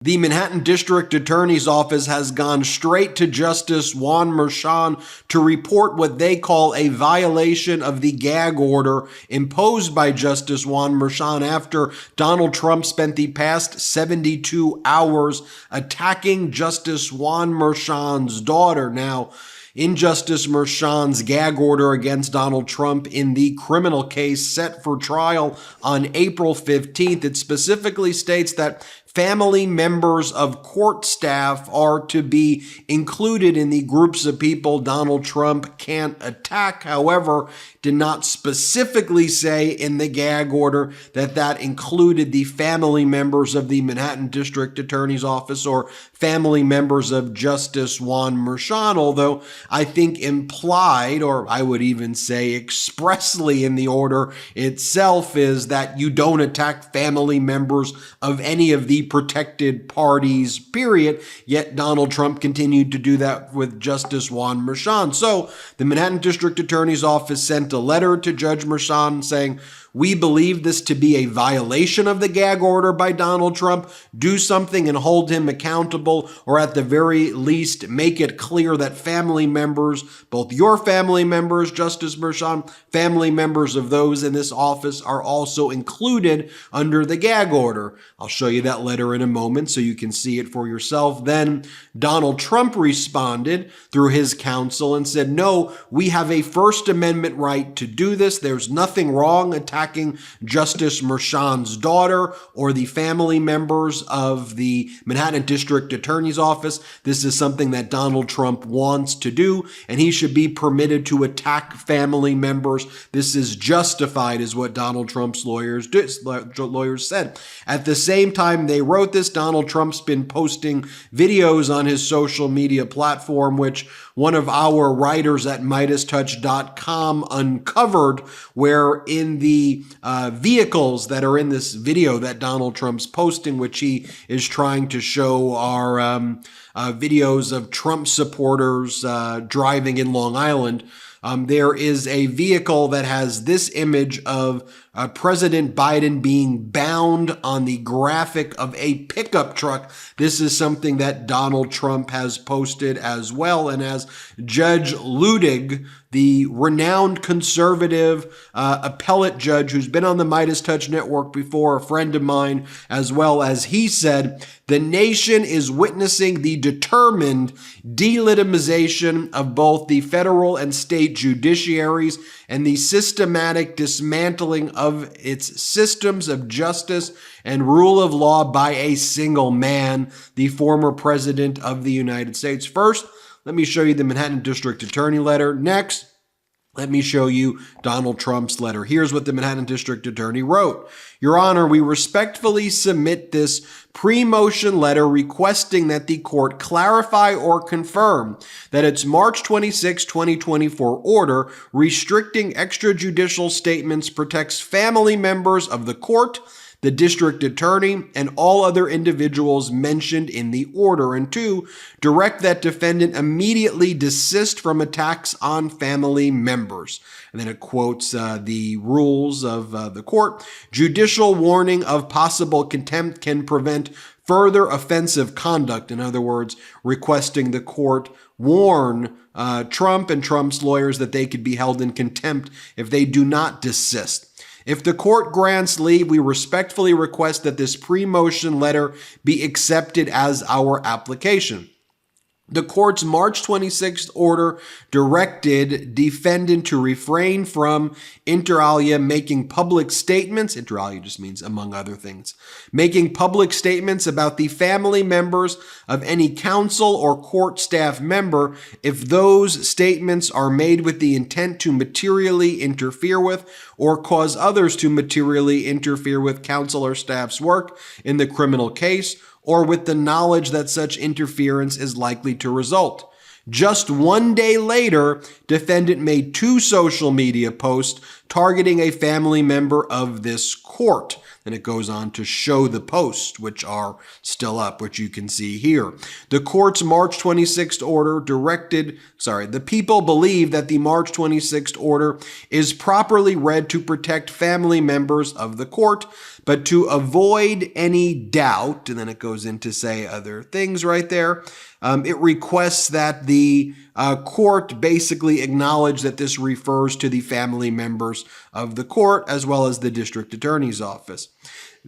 The Manhattan District Attorney's Office has gone straight to Justice Juan Merchan to report what they call a violation of the gag order imposed by Justice Juan Merchan after Donald Trump spent the past 72 hours attacking Justice Juan Merchan's daughter. Now, in Justice Merchan's gag order against Donald Trump in the criminal case set for trial on April 15th, it specifically states that family members of court staff are to be included in the groups of people Donald Trump can't attack. However, did not specifically say in the gag order that that included the family members of the Manhattan District Attorney's Office or family members of Justice Juan Merchan, although I think implied, or I would even say expressly in the order itself, is that you don't attack family members of any of the protected parties, period. Yet Donald Trump continued to do that with Justice Juan Merchan. So the Manhattan District Attorney's Office sent a letter to Judge Merchan saying, "We believe this to be a violation of the gag order by Donald Trump. Do something and hold him accountable, or at the very least, make it clear that family members, both your family members, Justice Merchan, family members of those in this office are also included under the gag order." I'll show you that letter in a moment so you can see it for yourself. Then Donald Trump responded through his counsel and said, "No, we have a First Amendment right to do this. There's nothing wrong attacking Justice Merchan's daughter or the family members of the Manhattan District Attorney's Office. This is something that Donald Trump wants to do, and he should be permitted to attack family members. This is justified," is what Donald Trump's lawyers said. At the same time they wrote this, Donald Trump's been posting videos on his social media platform, which one of our writers at MeidasTouch.com uncovered, where in the vehicles that are in this video that Donald Trump's posting, which he is trying to show are videos of Trump supporters driving in Long Island. There is a vehicle that has this image of President Biden being bound on the graphic of a pickup truck. This is something that Donald Trump has posted as well. And as Judge Ludig, the renowned conservative appellate judge who's been on the MeidasTouch network before, a friend of mine, as well as he said, the nation is witnessing the determined delegitimization of both the federal and state judiciaries and the systematic dismantling of its systems of justice and rule of law by a single man, the former president of the United States. First, let me show you the Manhattan District Attorney letter. Next, let me show you Donald Trump's letter. Here's what the Manhattan District Attorney wrote. Your Honor, we respectfully submit this pre-motion letter requesting that the court clarify or confirm that its March 26, 2024 order restricting extrajudicial statements protects family members of the court, the district attorney, and all other individuals mentioned in the order. And two, direct that defendant immediately desist from attacks on family members. And then it quotes the rules of the court. Judicial warning of possible contempt can prevent further offensive conduct. In other words, requesting the court warn Trump and Trump's lawyers that they could be held in contempt if they do not desist. If the court grants leave, we respectfully request that this pre-motion letter be accepted as our application. The court's March 26th order directed defendant to refrain from, inter alia, making public statements, inter alia just means among other things, making public statements about the family members of any counsel or court staff member if those statements are made with the intent to materially interfere with or cause others to materially interfere with counsel or staff's work in the criminal case, or with the knowledge that such interference is likely to result. Just 1 day later, defendant made 2 social media posts targeting a family member of this court. And it goes on to show the posts, which are still up, which you can see here. The court's March 26th order the people believe that the March 26th order is properly read to protect family members of the court, but to avoid any doubt, and then it goes into say other things right there, it requests that the court basically acknowledge that this refers to the family members of the court as well as the district attorney's office.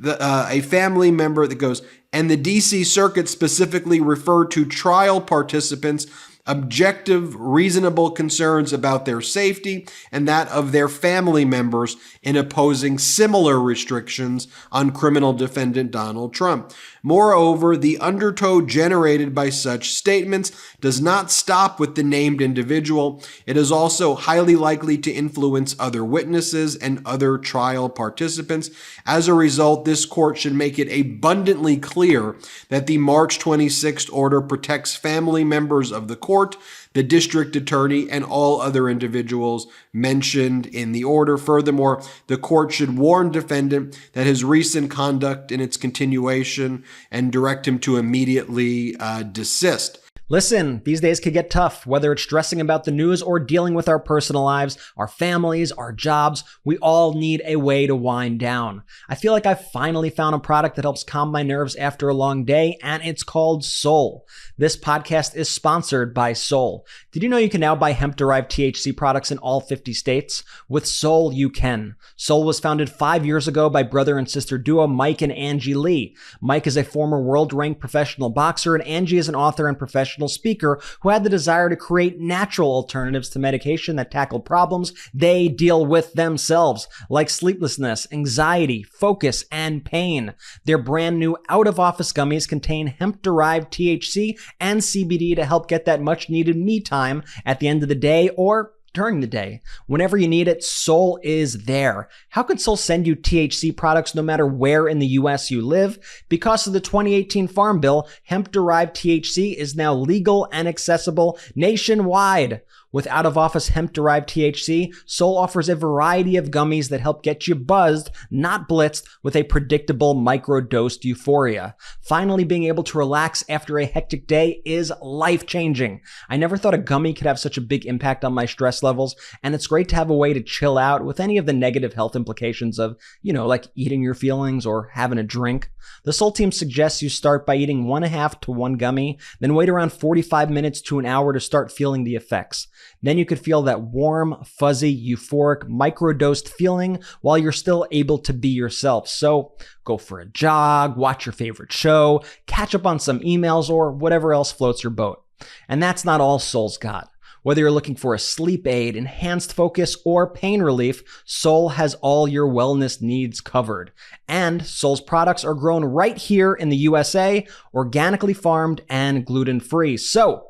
A family member that goes, and the D.C. Circuit specifically referred to trial participants' objective, reasonable concerns about their safety and that of their family members in opposing similar restrictions on criminal defendant Donald Trump. Moreover, the undertow generated by such statements does not stop with the named individual. It is also highly likely to influence other witnesses and other trial participants. As a result, this court should make it abundantly clear that the March 26th order protects family members of the court, the district attorney, and all other individuals mentioned in the order. Furthermore, the court should warn defendant that his recent conduct in its continuation and direct him to immediately desist. Listen, these days can get tough, whether it's stressing about the news or dealing with our personal lives, our families, our jobs. We all need a way to wind down. I feel like I finally found a product that helps calm my nerves after a long day, and it's called Soul. This podcast is sponsored by Soul. Did you know you can now buy hemp-derived THC products in all 50 states? With Soul, you can. Soul was founded 5 years ago by brother and sister duo Mike and Angie Lee. Mike is a former world-ranked professional boxer, and Angie is an author and professional speaker who had the desire to create natural alternatives to medication that tackle problems they deal with themselves, like sleeplessness, anxiety, focus, and pain. Their brand new out-of-office gummies contain hemp-derived THC and CBD to help get that much-needed me time at the end of the day or during the day. Whenever you need it, Soul is there. How could Soul send you THC products no matter where in the US you live? Because of the 2018 Farm Bill, hemp-derived THC is now legal and accessible nationwide. With out-of-office hemp-derived THC, Soul offers a variety of gummies that help get you buzzed, not blitzed, with a predictable micro-dosed euphoria. Finally being able to relax after a hectic day is life-changing. I never thought a gummy could have such a big impact on my stress levels, and it's great to have a way to chill out with any of the negative health implications of, like eating your feelings or having a drink. The Soul team suggests you start by eating 1/2 to 1 gummy, then wait around 45 minutes to an hour to start feeling the effects. Then you could feel that warm, fuzzy, euphoric, microdosed feeling while you're still able to be yourself. So go for a jog, watch your favorite show, catch up on some emails, or whatever else floats your boat. And that's not all Soul's got. Whether you're looking for a sleep aid, enhanced focus, or pain relief, Soul has all your wellness needs covered. And Soul's products are grown right here in the USA, organically farmed and gluten-free. So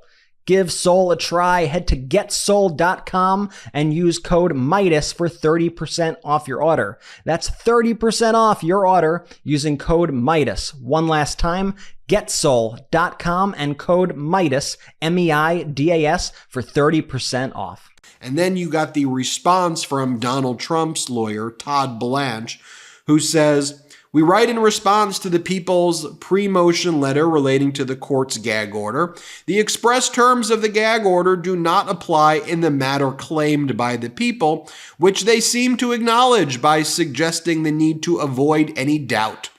give Soul a try. Head to getsoul.com and use code MIDAS for 30% off your order. That's 30% off your order using code MIDAS. One last time, getsoul.com and code MIDAS, MEIDAS, for 30% off. And then you got the response from Donald Trump's lawyer, Todd Blanche, who says, "We write in response to the people's pre-motion letter relating to the court's gag order. The express terms of the gag order do not apply in the matter claimed by the people, which they seem to acknowledge by suggesting the need to avoid any doubt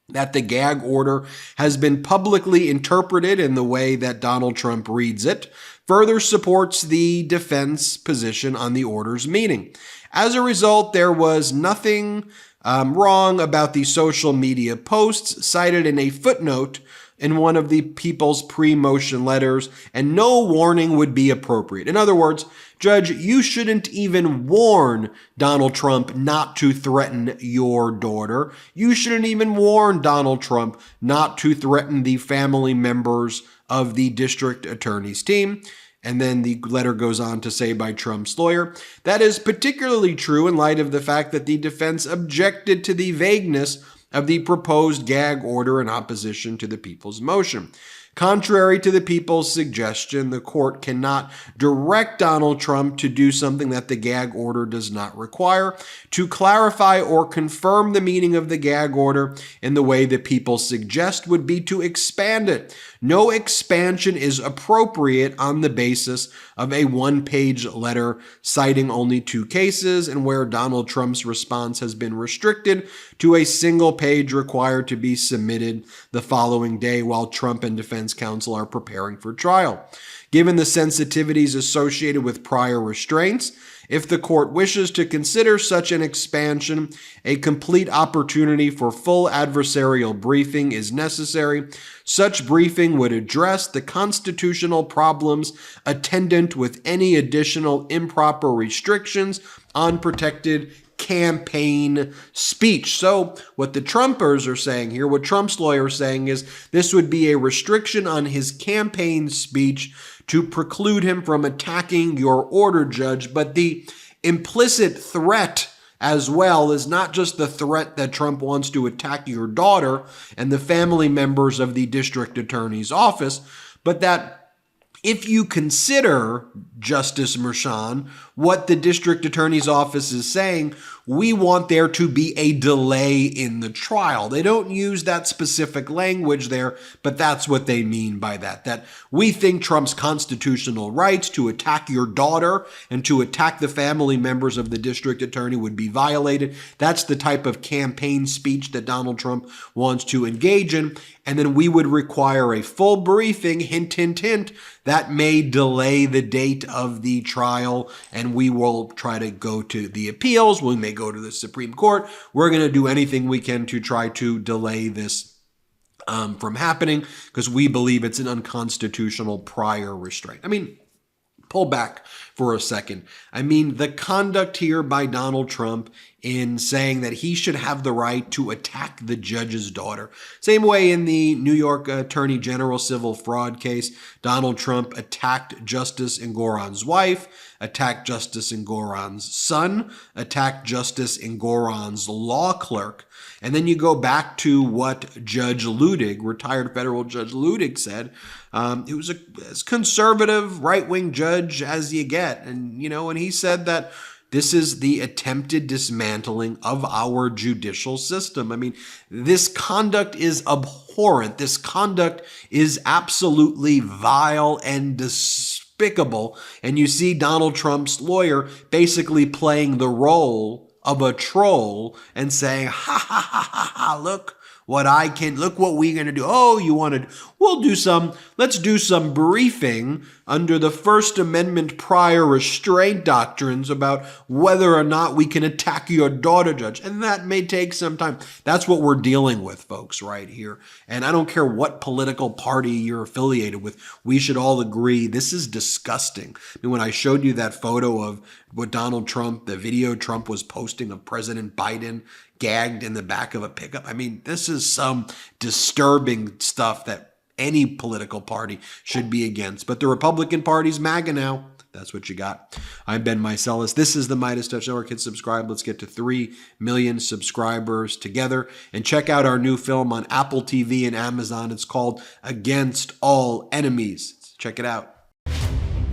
that the gag order has been publicly interpreted in the way that Donald Trump reads it, further supports the defense position on the order's meaning. As a result, there was nothing wrong about the social media posts cited in a footnote in one of the people's pre-motion letters, and no warning would be appropriate." In other words, Judge, you shouldn't even warn Donald Trump not to threaten your daughter. You shouldn't even warn Donald Trump not to threaten the family members of the district attorney's team. And then the letter goes on to say by Trump's lawyer, "That is particularly true in light of the fact that the defense objected to the vagueness of the proposed gag order in opposition to the people's motion. Contrary to the people's suggestion, the court cannot direct Donald Trump to do something that the gag order does not require. To clarify or confirm the meaning of the gag order in the way the people suggest would be to expand it. No expansion is appropriate on the basis of a one-page letter citing only 2 cases and where Donald Trump's response has been restricted to a single page required to be submitted the following day while Trump and defense counsel are preparing for trial. Given the sensitivities associated with prior restraints, if the court wishes to consider such an expansion, a complete opportunity for full adversarial briefing is necessary. Such briefing would address the constitutional problems attendant with any additional improper restrictions on protected campaign speech. So what the Trumpers are saying here, what Trump's lawyer is saying is this would be a restriction on his campaign speech to preclude him from attacking your order, Judge. But the implicit threat as well is not just the threat that Trump wants to attack your daughter and the family members of the district attorney's office, but that if you consider, Justice Merchan, what the district attorney's office is saying, we want there to be a delay in the trial. They don't use that specific language there, but that's what they mean by that. That we think Trump's constitutional rights to attack your daughter and to attack the family members of the district attorney would be violated. That's the type of campaign speech that Donald Trump wants to engage in. And then we would require a full briefing, hint, hint, hint, that may delay the date of the trial, and we will try to go to the appeals. We may go to the Supreme Court. We're going to do anything we can to try to delay this from happening because we believe it's an unconstitutional prior restraint. I mean, pull back for a second. I mean, the conduct here by Donald Trump in saying that he should have the right to attack the judge's daughter. Same way in the New York Attorney General civil fraud case, Donald Trump attacked Justice Engoron's wife, attacked Justice Engoron's son, attacked Justice Engoron's law clerk. And then you go back to what Judge Ludig, retired federal Judge Ludig, said. He was as conservative, right-wing judge as you get. And, and he said that this is the attempted dismantling of our judicial system. I mean, this conduct is abhorrent. This conduct is absolutely vile and despicable. And you see Donald Trump's lawyer basically playing the role of a troll and saying, ha, ha, ha, ha, ha, look what we're going to do. Oh, let's do some briefing under the First Amendment prior restraint doctrines about whether or not we can attack your daughter, Judge. And that may take some time. That's what we're dealing with, folks, right here. And I don't care what political party you're affiliated with. We should all agree this is disgusting. I mean, when I showed you that photo of what Donald Trump, the video Trump was posting of President Biden gagged in the back of a pickup. I mean, this is some disturbing stuff that any political party should be against. But the Republican Party's MAGA now. That's what you got. I'm Ben Meiselas. This is the MeidasTouch Network. Hit subscribe. Let's get to 3 million subscribers together. And check out our new film on Apple TV and Amazon. It's called Against All Enemies. Check it out.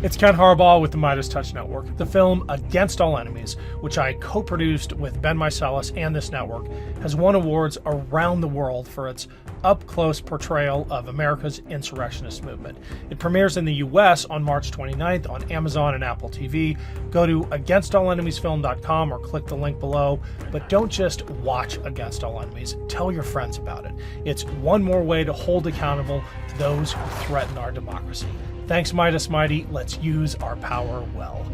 It's Ken Harbaugh with the MeidasTouch Network. The film Against All Enemies, which I co-produced with Ben Meiselas and this network, has won awards around the world for its up-close portrayal of America's insurrectionist movement. It premieres in the U.S. on March 29th on Amazon and Apple TV. Go to againstalllenemiesfilm.com or click the link below. But don't just watch Against All Enemies. Tell your friends about it. It's one more way to hold accountable those who threaten our democracy. Thanks, Midas Mighty. Let's use our power well.